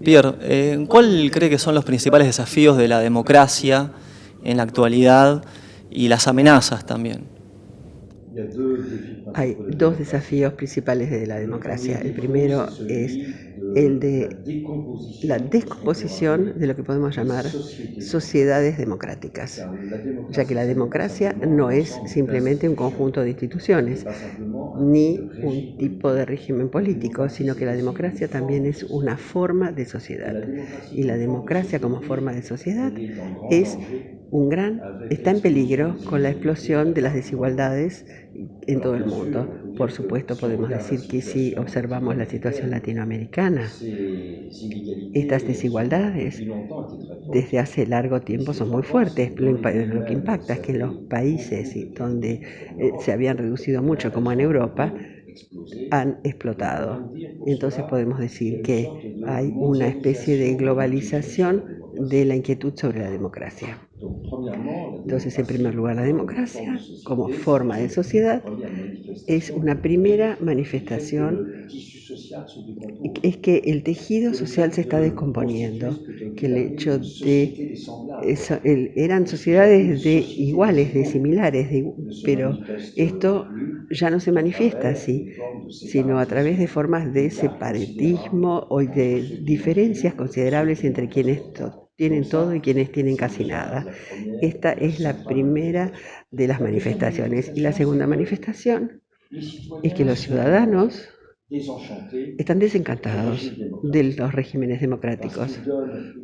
Pierre, ¿cuál cree que son los principales desafíos de la democracia en la actualidad y las amenazas también? Hay dos desafíos principales de la democracia. El primero es el de la descomposición de lo que podemos llamar sociedades democráticas, ya que la democracia no es simplemente un conjunto de instituciones ni un tipo de régimen político, sino que la democracia también es una forma de sociedad. Y la democracia como forma de sociedad es está en peligro con la explosión de las desigualdades en todo el mundo. Por supuesto, podemos decir que si observamos la situación latinoamericana, estas desigualdades desde hace largo tiempo son muy fuertes. Lo que impacta es que en los países donde se habían reducido mucho, como en Europa, han explotado. Entonces podemos decir que hay una especie de globalización de la inquietud sobre la democracia. Entonces, en primer lugar, la democracia como forma de sociedad es una primera manifestación, es que el tejido social se está descomponiendo, que el hecho de eran sociedades de iguales, de similares, pero esto ya no se manifiesta así, sino a través de formas de separatismo o de diferencias considerables entre quienes tienen todo y quienes tienen casi nada. Esta es la primera de las manifestaciones. Y la segunda manifestación es que los ciudadanos están desencantados de los regímenes democráticos,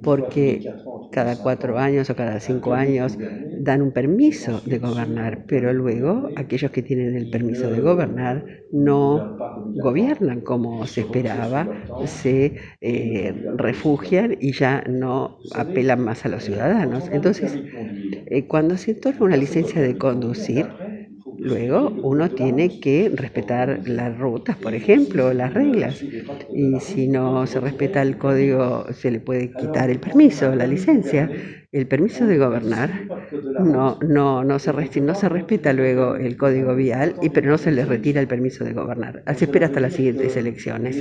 porque cada 4 años o cada 5 años dan un permiso de gobernar, pero luego aquellos que tienen el permiso de gobernar no gobiernan como se esperaba, se refugian y ya no apelan más a los ciudadanos. Entonces, cuando se otorga una licencia de conducir, luego uno tiene que respetar las rutas, por ejemplo, las reglas. Y si no se respeta el código, se le puede quitar el permiso, la licencia. El permiso de gobernar no se respeta luego el código vial, pero no se le retira el permiso de gobernar. Se espera hasta las siguientes elecciones.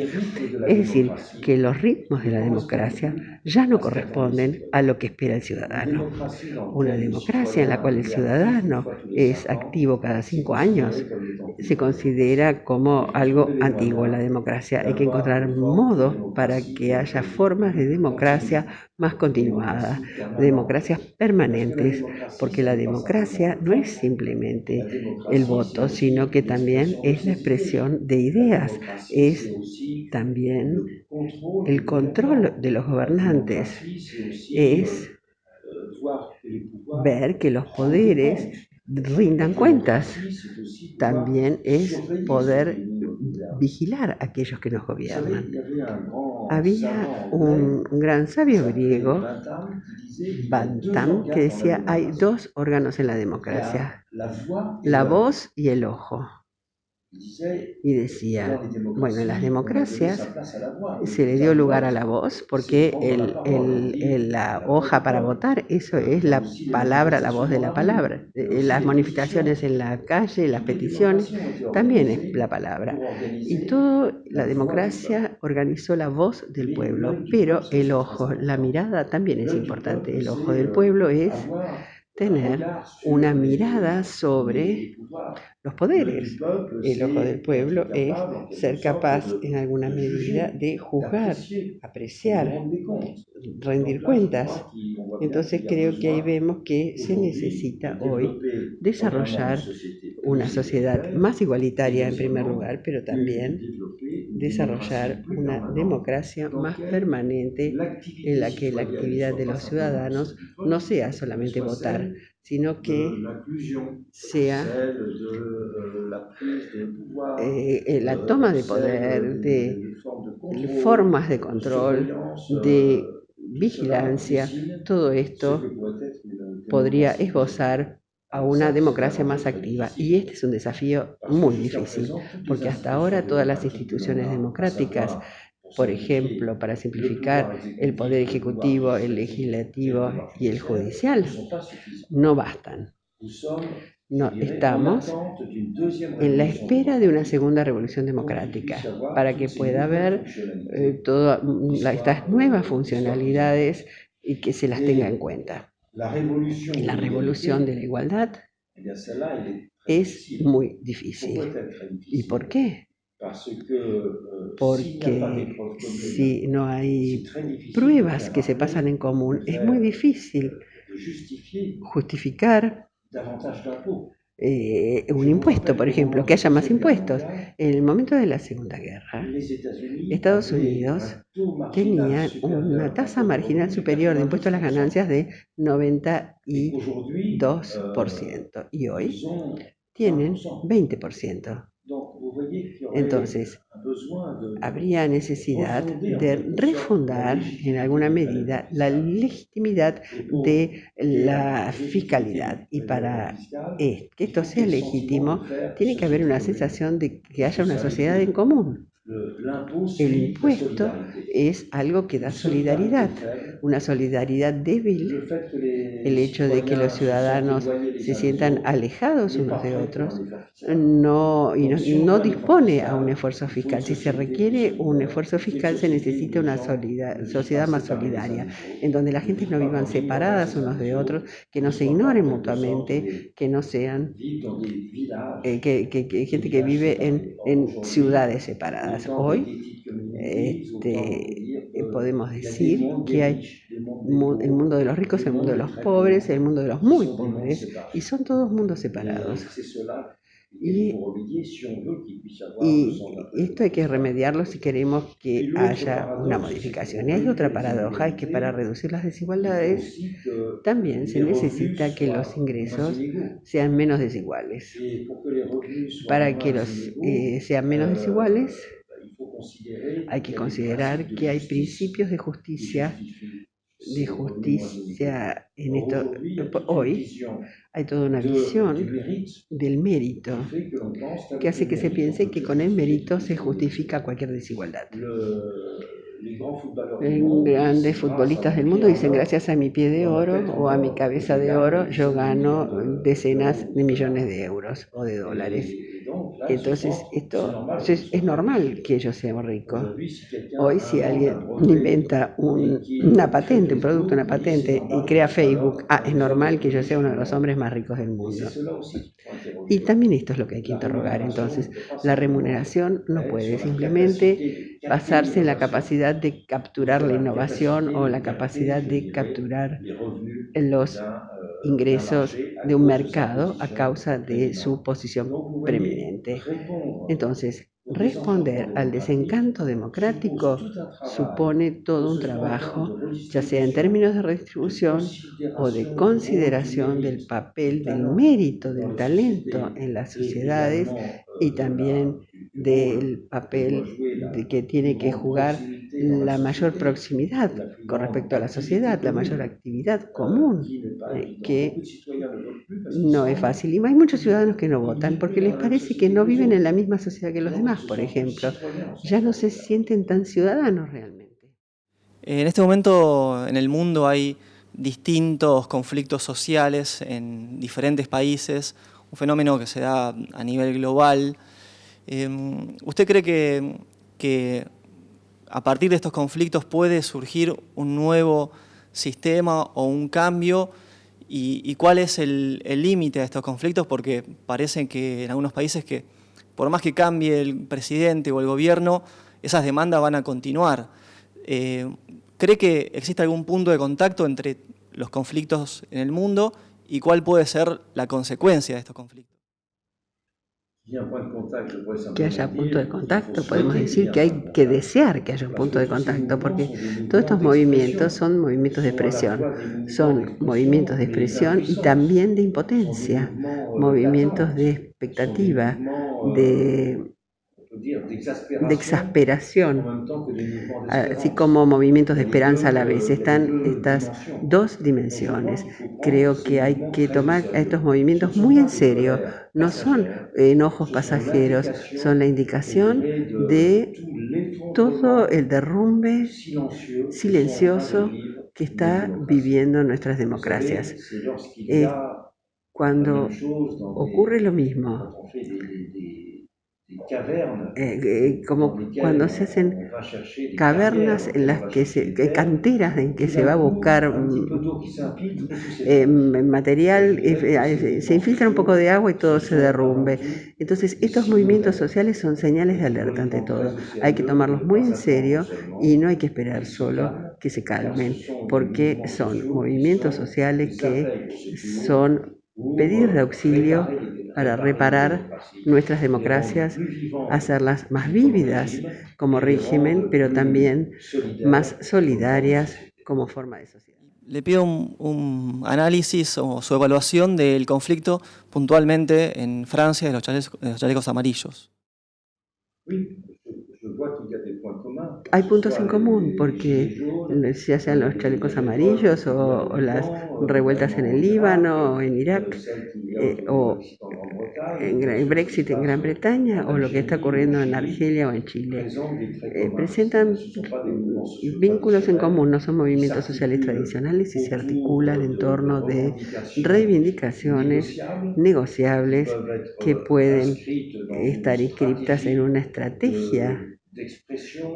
Es decir, que los ritmos de la democracia ya no corresponden a lo que espera el ciudadano. Una democracia en la cual el ciudadano es activo cada 5 años se considera como algo antiguo. La democracia hay que encontrar modos para que haya formas de democracia más continuadas, democracias permanentes, porque la democracia no es simplemente el voto, sino que también es la expresión de ideas, es también el control de los gobernantes, es ver que los poderes rindan cuentas. También es poder vigilar a aquellos que nos gobiernan. Había un gran sabio griego, Bantam, que decía, hay dos órganos en la democracia, la voz y el ojo. Y decía, bueno, en las democracias se le dio lugar a la voz porque la hoja para votar, eso es la palabra, la voz de la palabra. Las manifestaciones en la calle, las peticiones, también es la palabra. Y toda la democracia organizó la voz del pueblo, pero el ojo, la mirada también es importante. El ojo del pueblo es tener una mirada sobre los poderes. El ojo del pueblo es ser capaz en alguna medida de juzgar, apreciar, rendir cuentas. Entonces creo que ahí vemos que se necesita hoy desarrollar una sociedad más igualitaria en primer lugar, pero también desarrollar una democracia más permanente en la que la actividad de los ciudadanos no sea solamente votar, sino que sea la toma de poder, de formas de control, de vigilancia, todo esto podría esbozar a una democracia más activa. Y este es un desafío muy difícil, porque hasta ahora todas las instituciones democráticas, por ejemplo, para simplificar, el poder ejecutivo, el legislativo y el judicial, no bastan. No, estamos en la espera de una segunda revolución democrática para que pueda haber todas estas nuevas funcionalidades y que se las tenga en cuenta. La revolución de la igualdad es muy difícil. ¿Y por qué? Porque si no hay pruebas que se pasan en común, es muy difícil justificar un impuesto, por ejemplo, que haya más impuestos. En el momento de la Segunda Guerra, Estados Unidos tenía una tasa marginal superior de impuesto a las ganancias de 92% y hoy tienen 20%. Entonces, habría necesidad de refundar en alguna medida la legitimidad de la fiscalidad. Y para que esto sea legítimo, tiene que haber una sensación de que haya una sociedad en común. El impuesto es algo que da solidaridad, una solidaridad débil. El hecho de que los ciudadanos se sientan alejados unos de otros no dispone a un esfuerzo fiscal. Si se requiere un esfuerzo fiscal, se necesita una sociedad más solidaria, en donde las gentes no vivan separadas unos de otros, que no se ignoren mutuamente, que no sean gente que vive en ciudades separadas. Hoy podemos decir que hay el mundo de los ricos, el mundo de los pobres, el mundo de los muy pobres, y son todos mundos separados. Y esto hay que remediarlo si queremos que haya una modificación. Y hay otra paradoja, es que para reducir las desigualdades también se necesita que los ingresos sean menos desiguales. Para que sean menos desiguales, hay que considerar que hay principios de justicia en esto. Hoy hay toda una visión del mérito que hace que se piense que con el mérito se justifica cualquier desigualdad. Grandes futbolistas del mundo dicen: gracias a mi pie de oro o a mi cabeza de oro yo gano decenas de millones de euros o de dólares. Entonces esto es normal que ellos sean ricos. Hoy si alguien inventa una patente, un producto, una patente y crea Facebook, es normal que yo sea uno de los hombres más ricos del mundo. Y también esto es lo que hay que interrogar. Entonces, la remuneración no puede simplemente basarse en la capacidad de capturar la innovación o la capacidad de capturar los ingresos de un mercado a causa de su posición preeminente. Entonces, responder al desencanto democrático supone todo un trabajo, ya sea en términos de redistribución o de consideración del papel, del mérito, del talento en las sociedades y también del papel que tiene que jugar la mayor proximidad con respecto a la sociedad, la mayor actividad común, que no es fácil. Y hay muchos ciudadanos que no votan porque les parece que no viven en la misma sociedad que los demás, por ejemplo. Ya no se sienten tan ciudadanos realmente. En este momento en el mundo hay distintos conflictos sociales en diferentes países, un fenómeno que se da a nivel global. ¿Usted cree que a partir de estos conflictos puede surgir un nuevo sistema o un cambio? ¿Y cuál es el límite de estos conflictos? Porque parece que en algunos países que por más que cambie el presidente o el gobierno, esas demandas van a continuar. ¿Cree que existe algún punto de contacto entre los conflictos en el mundo y cuál puede ser la consecuencia de estos conflictos? Que haya punto de contacto, podemos decir que hay que desear que haya un punto de contacto, porque todos estos movimientos son movimientos de expresión y también de impotencia, movimientos de expectativa, de exasperación, así como movimientos de esperanza a la vez. Están estas dos dimensiones. Creo que hay que tomar a estos movimientos muy en serio. No son enojos pasajeros, son la indicación de todo el derrumbe silencioso que está viviendo nuestras democracias. Cuando ocurre lo mismo, como cuando se hacen cavernas en las canteras en que se va a buscar material, se infiltra un poco de agua y todo se derrumbe. Entonces, estos movimientos sociales son señales de alerta ante todo. Hay que tomarlos muy en serio y no hay que esperar solo que se calmen, porque son movimientos sociales que son pedidos de auxilio para reparar nuestras democracias, hacerlas más vívidas como régimen, pero también más solidarias como forma de sociedad. Le pido un análisis o su evaluación del conflicto puntualmente en Francia de los chalecos amarillos. Hay puntos en común porque ya sean los chalecos amarillos o las revueltas en el Líbano o en Irak o en Brexit en Gran Bretaña o lo que está ocurriendo en Argelia o en Chile. Presentan vínculos en común, no son movimientos sociales tradicionales y se articulan en torno de reivindicaciones negociables que pueden estar inscriptas en una estrategia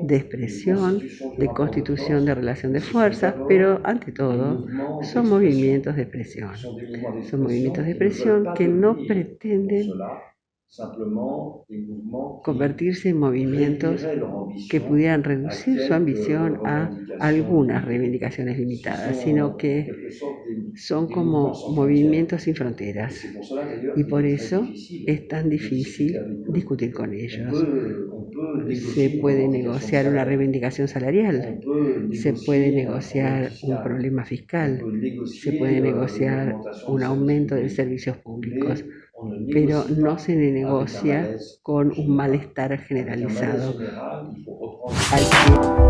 de expresión, de constitución de relación de fuerzas, pero ante todo son movimientos de expresión. Son movimientos de expresión que no pretenden convertirse en movimientos que pudieran reducir su ambición a algunas reivindicaciones limitadas, sino que son como movimientos sin fronteras. Y por eso es tan difícil discutir con ellos. Se puede negociar una reivindicación salarial, se puede negociar un problema fiscal, se puede negociar un aumento de servicios públicos, pero no se negocia con un malestar generalizado al que